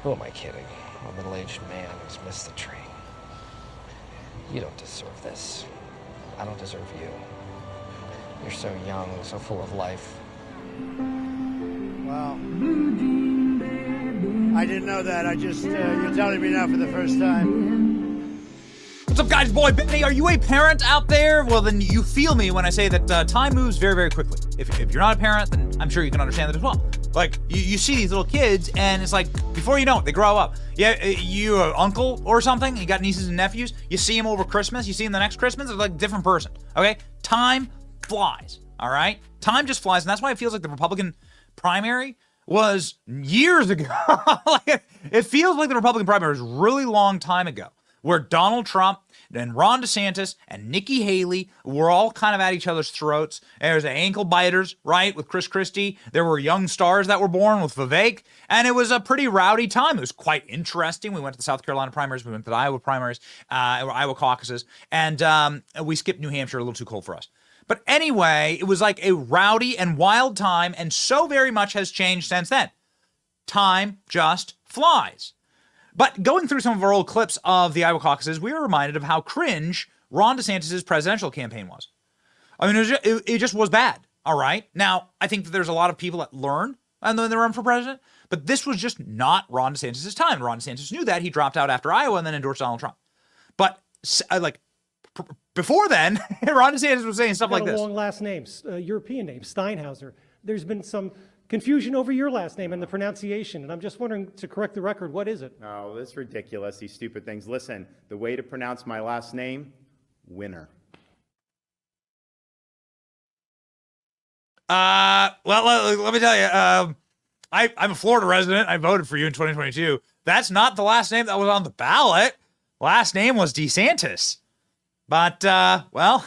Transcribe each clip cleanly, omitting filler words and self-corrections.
Who am I kidding? A middle-aged man who's missed the train. You don't deserve this. I don't deserve you. You're so young, so full of life. Wow. I didn't know that. You're telling me now for the first time. What's up, guys? Boy Benny, are you a parent out there? Well, then you feel me when I say that time moves very, very quickly. If you're not a parent, then I'm sure you can understand that as well. Like, you see these little kids, and it's like, before you know it, they grow up. Yeah, you an uncle or something, you got nieces and nephews, you see them over Christmas, you see them the next Christmas, they're like a different person, okay? Time flies, all right? Time just flies, and that's why it feels like the Republican primary was years ago. Like, it feels like the Republican primary was a really long time ago, where Donald Trump and Ron DeSantis and Nikki Haley were all kind of at each other's throats. There was the ankle biters, right, with Chris Christie. There were young stars that were born with Vivek, and it was a pretty rowdy time. It was quite interesting. We went to the South Carolina primaries, we went to the Iowa primaries, Iowa caucuses, and we skipped New Hampshire, a little too cold for us. But anyway, it was like a rowdy and wild time, and so very much has changed since then. Time just flies. But going through some of our old clips of the Iowa caucuses, we were reminded of how cringe Ron DeSantis' presidential campaign was. I mean, it just was bad, all right? Now, I think that there's a lot of people that learn and then they run for president, but this was just not Ron DeSantis' time. Ron DeSantis knew that. He dropped out after Iowa and then endorsed Donald Trump. But, before then, Ron DeSantis was saying stuff like this. Long last names, European names, Steinhauser. There's been some confusion over your last name and the pronunciation, and I'm just wondering, to correct the record, what is it? Oh, that's ridiculous, these stupid things. Listen, the way to pronounce my last name, Winner. Well, let me tell you, I'm a Florida resident. I voted for you in 2022. That's not the last name that was on the ballot. Last name was DeSantis. But, well,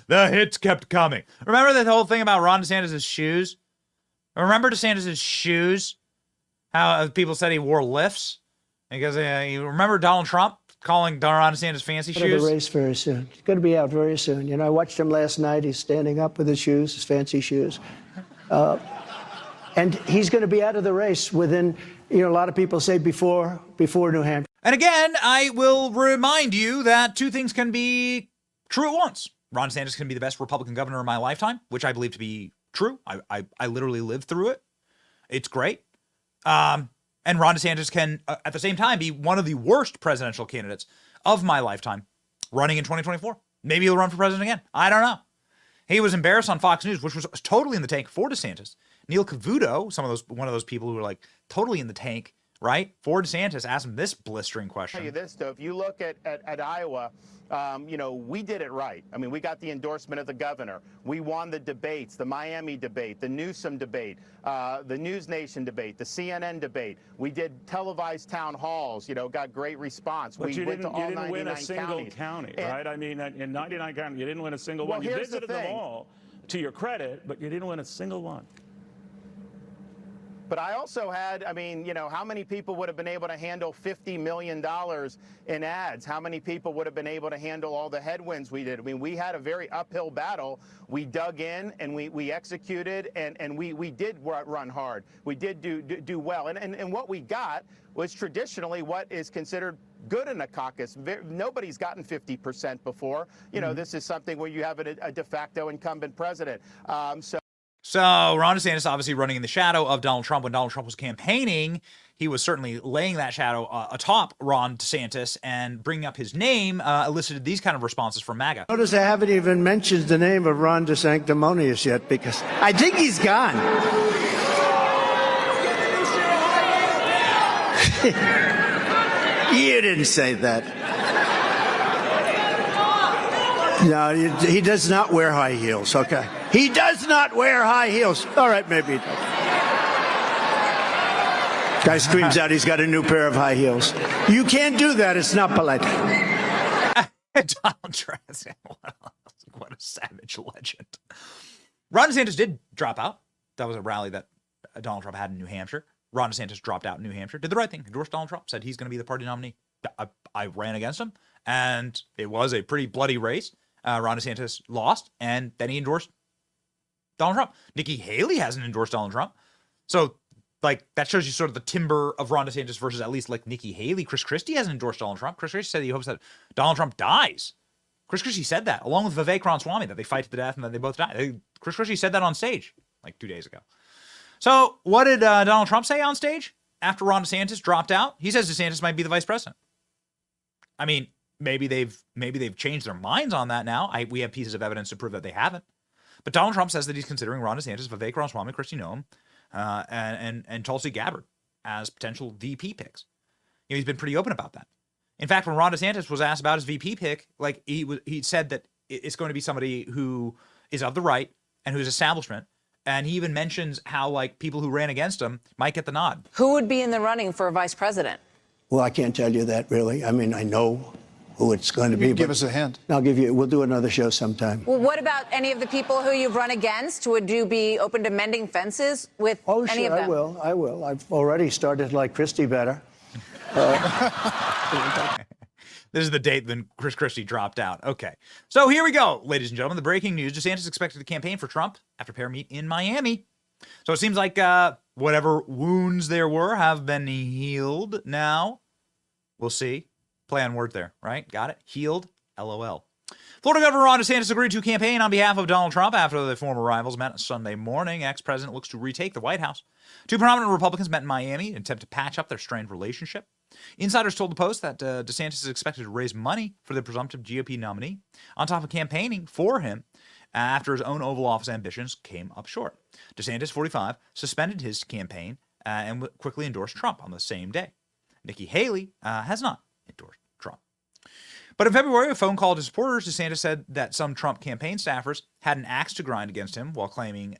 the hits kept coming. Remember that whole thing about Ron DeSantis' shoes? Remember DeSantis' shoes? How people said he wore lifts? Because you remember Donald Trump calling Ron DeSantis fancy shoes? The race very soon. He's going to be out very soon. You know, I watched him last night. He's standing up with his shoes, his fancy shoes. And he's going to be out of the race within, a lot of people say before New Hampshire. And again, I will remind you that two things can be true at once. Ron DeSantis can be the best Republican governor of my lifetime, which I believe to be true. I literally lived through it. It's great. And Ron DeSantis can, at the same time, be one of the worst presidential candidates of my lifetime running in 2024. Maybe he'll run for president again. I don't know. He was embarrassed on Fox News, which was totally in the tank for DeSantis. Neil Cavuto, one of those people who were like totally in the tank, right? For DeSantis, asked him this blistering question. I'll tell you this, though, if you look at Iowa, we did it right. I mean, we got the endorsement of the governor. We won the debates, the Miami debate, the Newsom debate, the News Nation debate, the CNN debate. We did televised town halls, got great response. But we went to all 99 you didn't win a single counties. county, right? I mean, in 99 counties, you didn't win a single one. You visited them all, to your credit, but you didn't win a single one. But I also had, how many people would have been able to handle $50 million in ads? How many people would have been able to handle all the headwinds we did? I mean, we had a very uphill battle. We dug in and we executed and we did run hard. We did do well. And what we got was traditionally what is considered good in a caucus. Nobody's gotten 50% before. This is something where you have a de facto incumbent president. So Ron DeSantis obviously running in the shadow of Donald Trump. When Donald Trump was campaigning, he was certainly laying that shadow atop Ron DeSantis, and bringing up his name elicited these kind of responses from MAGA. Notice I haven't even mentioned the name of Ron DeSanctimonious yet, because I think he's gone. You didn't say that. No, he does not wear high heels, okay? He does not wear high heels. All right, maybe he does. Guy screams out he's got a new pair of high heels. You can't do that. It's not polite. Donald Trump, what a savage legend. Ron DeSantis did drop out. That was a rally that Donald Trump had in New Hampshire. Ron DeSantis dropped out in New Hampshire, did the right thing, endorsed Donald Trump, said he's going to be the party nominee. I ran against him, and it was a pretty bloody race. Ron DeSantis lost, and then he endorsed Donald Trump. Nikki Haley hasn't endorsed Donald Trump. So Like, that shows you sort of the timber of Ron DeSantis versus at least like Nikki Haley. Chris Christie hasn't endorsed Donald Trump. Chris Christie said he hopes that Donald Trump dies. Chris Christie said that, along with Vivek Ramaswamy, that they fight to the death and that they both die. Chris Christie said that on stage like 2 days ago. So what did Donald Trump say on stage after Ron DeSantis dropped out? He says DeSantis might be the vice president. I mean, maybe they've changed their minds on that now. We have pieces of evidence to prove that they haven't. But Donald Trump says that he's considering Ron DeSantis, Vivek Ramaswamy, Kristi Noem, and Tulsi Gabbard as potential VP picks. You know, he's been pretty open about that. In fact, when Ron DeSantis was asked about his VP pick, like he said that it's going to be somebody who is of the right and who's establishment. And he even mentions how like people who ran against him might get the nod. Who would be in the running for vice president? Well, I can't tell you that really. I mean, I know who it's going to be. Give us a hint. We'll do another show sometime. Well, what about any of the people who you've run against? Would you be open to mending fences with any of them? I will. I've already started to like Christie better. This is the date when Chris Christie dropped out. Okay. So here we go, ladies and gentlemen. The breaking news. DeSantis expected to campaign for Trump after pair meet in Miami. So it seems like whatever wounds there were have been healed now. We'll see. Play on word there, right? Got it? Healed. LOL. Florida Governor Ron DeSantis agreed to campaign on behalf of Donald Trump after the former rivals met Sunday morning. Ex-president looks to retake the White House. Two prominent Republicans met in Miami in an attempt to patch up their strained relationship. Insiders told the Post that DeSantis is expected to raise money for the presumptive GOP nominee, on top of campaigning for him after his own Oval Office ambitions came up short. DeSantis, 45, suspended his campaign and quickly endorsed Trump on the same day. Nikki Haley has not endorsed Trump. But in February, a phone call to supporters, DeSantis said that some Trump campaign staffers had an axe to grind against him while claiming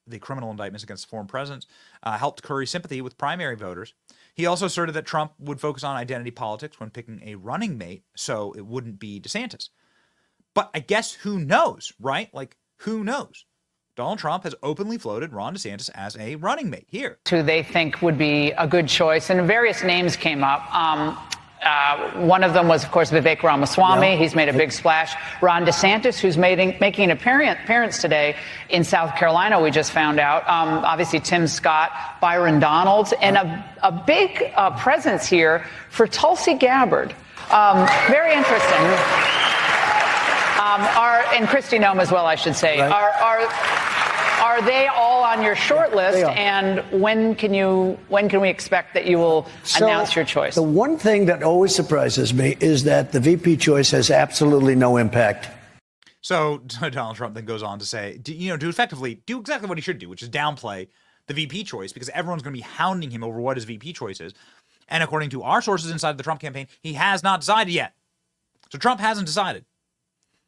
the criminal indictments against the former president helped curry sympathy with primary voters. He also asserted that Trump would focus on identity politics when picking a running mate, so it wouldn't be DeSantis. But I guess who knows, right? Like, who knows? Donald Trump has openly floated Ron DeSantis as a running mate here. Who they think would be a good choice, and various names came up. One of them was, of course, Vivek Ramaswamy. Yeah. He's made a big splash. Ron DeSantis, who's making an appearance today in South Carolina, we just found out. Obviously, Tim Scott, Byron Donalds, and a big presence here for Tulsi Gabbard. Very interesting. And Kristi Noem as well, I should say. Right. Are they all on your short list? And when can we expect that you will announce your choice? The one thing that always surprises me is that the VP choice has absolutely no impact. So Donald Trump then goes on to say, do exactly what he should do, which is downplay the VP choice, because everyone's going to be hounding him over what his VP choice is. And according to our sources inside the Trump campaign, he has not decided yet. So Trump hasn't decided.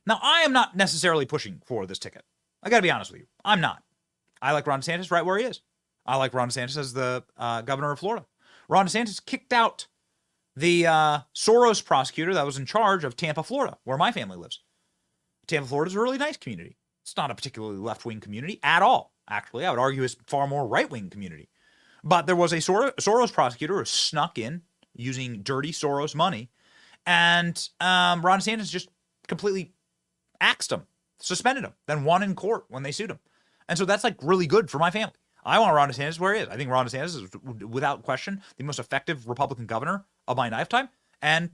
Now, I am not necessarily pushing for this ticket. I got to be honest with you. I'm not. I like Ron DeSantis right where he is. I like Ron DeSantis as the governor of Florida. Ron DeSantis kicked out the Soros prosecutor that was in charge of Tampa, Florida, where my family lives. Tampa, Florida is a really nice community. It's not a particularly left-wing community at all. Actually, I would argue it's far more right-wing community. But there was a Soros prosecutor who snuck in using dirty Soros money, and Ron DeSantis just completely axed him, suspended him, then won in court when they sued him. And so that's like really good for my family. I want Ron DeSantis where he is. I think Ron DeSantis is, without question, the most effective Republican governor of my lifetime. And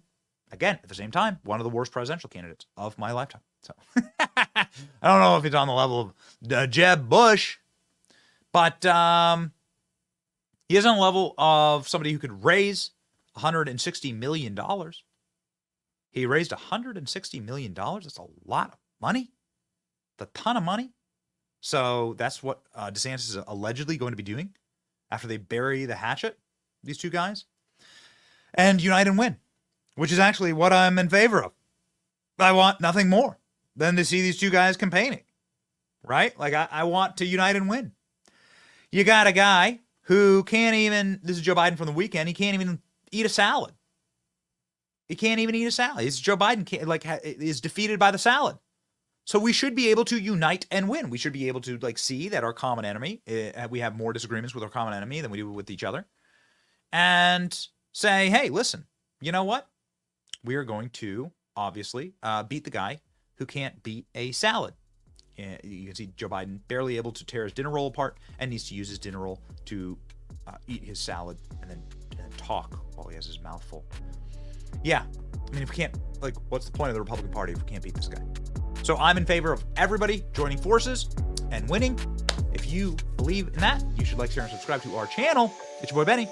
again, at the same time, one of the worst presidential candidates of my lifetime. So I don't know if he's on the level of Jeb Bush, but he is on the level of somebody who could raise $160 million. He raised $160 million. That's a lot of money. That's a ton of money. So that's what DeSantis is allegedly going to be doing after they bury the hatchet, these two guys, and unite and win, which is actually what I'm in favor of. I want nothing more than to see these two guys campaigning, right? Like I want to unite and win. You got a guy who can't even, this is Joe Biden from the weekend, he can't even eat a salad. He can't even eat a salad. It's Joe Biden is defeated by the salad. So we should be able to unite and win. We should be able to see that our common enemy, we have more disagreements with our common enemy than we do with each other, and say, hey, listen, you know what? We are going to obviously beat the guy who can't beat a salad. You can see Joe Biden barely able to tear his dinner roll apart and needs to use his dinner roll to eat his salad and then talk while he has his mouth full. Yeah, I mean, if we can't, like, what's the point of the Republican Party if we can't beat this guy? So I'm in favor of everybody joining forces and winning. If you believe in that, you should like, share, and subscribe to our channel. It's your boy Benny.